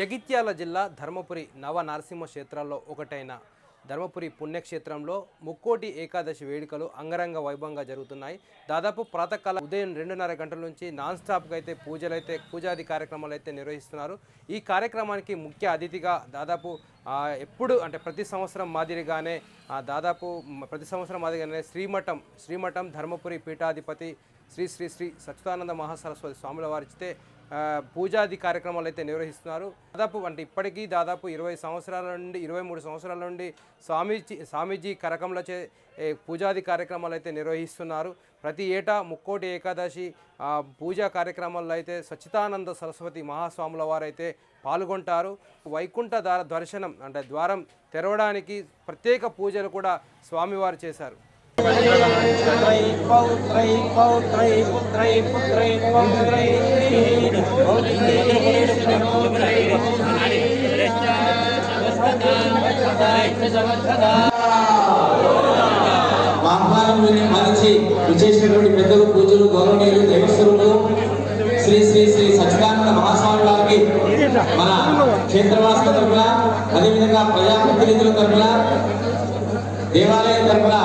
జగిత్యాల జిల్లా ధర్మపురి నవ నరసింహ క్షేత్రాల్లో ఒకటైన ధర్మపురి పుణ్యక్షేత్రంలో ముక్కోటి ఏకాదశి వేడుకలు అంగరంగ వైభవంగా జరుగుతున్నాయి. దాదాపు ప్రాతకాల ఉదయం 2:30 గంటల నుంచి నాన్ స్టాప్గా అయితే పూజాది కార్యక్రమాలు అయితే నిర్వహిస్తున్నారు. ఈ కార్యక్రమానికి ముఖ్య అతిథిగా దాదాపు ఎప్పుడు అంటే ప్రతి సంవత్సరం మాదిరిగానే శ్రీమఠం ధర్మపురి పీఠాధిపతి శ్రీ శ్రీ శ్రీ సచ్చిదానంద మహాసరస్వతి స్వాముల వారిచే పూజాది కార్యక్రమాలు అయితే నిర్వహిస్తున్నారు. ఇప్పటికీ దాదాపు 23 సంవత్సరాల నుండి స్వామీజీ కరకంలచే పూజాది కార్యక్రమాలు అయితే నిర్వహిస్తున్నారు. ప్రతి ఏటా ముక్కోటి ఏకాదశి పూజా కార్యక్రమాల్లో అయితే సచ్చిదానంద సరస్వతి మహాస్వాముల వారైతే పాల్గొంటారు. వైకుంఠ దర్శనం అంటే ద్వారం తెరవడానికి ప్రత్యేక పూజలు కూడా స్వామివారు చేశారు. మనిషి విశేషటువంటి పెద్దలు పూజలు గౌరవనీయులు దేవస్వరులు శ్రీ శ్రీ శ్రీ సచ్చిదానంద మహాస్వామి వారికి మన క్షేత్రవాసుల తరఫున అదేవిధంగా ప్రజాప్రతినిధుల తరఫున దేవాలయం తరఫున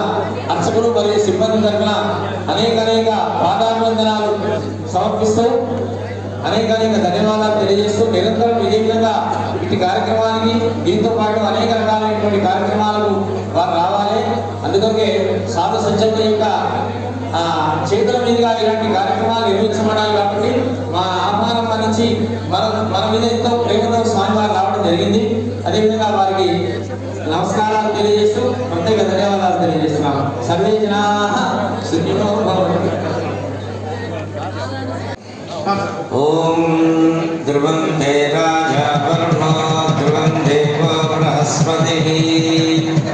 అర్చకులు మరియు సిబ్బంది తరఫున అనేక పాదాభివందనాలు సమర్పిస్తూ అనేక ధన్యవాదాలు తెలియజేస్తూ నిరంతరం ఇదే విధంగా ఇటు కార్యక్రమానికి దీంతో పాటు అనేక రకాలైనటువంటి కార్యక్రమాలకు వారు రావాలి. అందుకే సాధు సంచలన యొక్క చేతుల మీదుగా ఇలాంటి కార్యక్రమాలు నిర్వహించబడాలి. కాబట్టి మా ఆహ్వానం మన్నించి మన మీద ఎంతో ప్రేమతో స్వామివారు రావడం జరిగింది. అదేవిధంగా వారికి నమస్కారాలు తెలియజేస్తూ ప్రత్యేక ధన్యవాదాలు తెలియజేస్తున్నాము. సర్వే జనాః సుఖినో భవంతు. ఓం ధ్రువం రాజా వర్ణో ధ్రువం దేవో బృహస్పతిః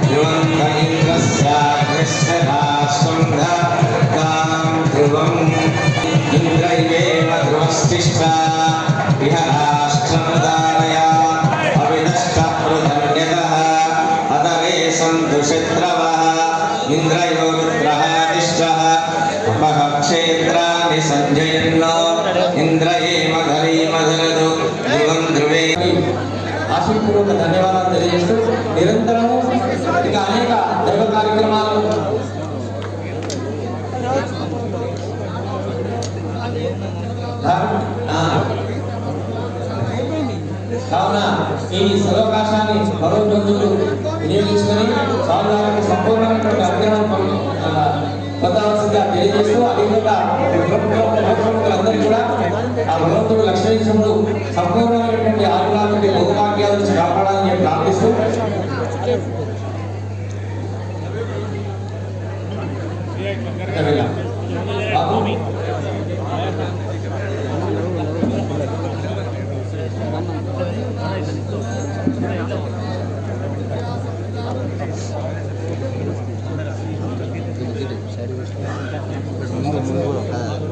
ధ్రువం ఇంద్రస్యాగ్నిశ్చరాశ్వం ధాతాం ధ్రువం ఇంద్రైవేవ ధ్రువశ్చిష్టా ఇహ రాష్ట్రం ధారయా అవినష్టః పృథన్యతః అదవే సంతు శత్రవః ఇంద్రయో మిత్రః తిష్టః ఉపః క్షేత్రాన్ని సంజయన్నో ఇంద్రయేమ ధరీమధరదు ధ్రువం ధ్రువే. ఆశీర్పూర్వక ధన్యవాదాలు తెలియజేస్తూ నిరంతరము ఇక అనేక దైవ కార్యక్రమాలు కావున ఈ సదవకాశాన్ని భగవద్బంధువులు వినియోగించుకొని స్వామివారికి సంపూర్ణమైనటువంటి అనుగ్రహం పొందవలసిందిగా తెలియజేస్తూ అదేవిధంగా భక్తులందరూ కూడా ఆ భగవంతుడు లక్ష్మీనరసింహుడు సంపూర్ణమైనటువంటి ఆయుర్వాదాన్ని భోగభాగ్యాల నుంచి కాపాడాలని నేను ప్రార్థిస్తూ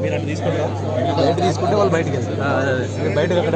మీరు అటు తీసుకుంటే వాళ్ళు బయటకు వెళ్తారు. బయటకు అక్కడ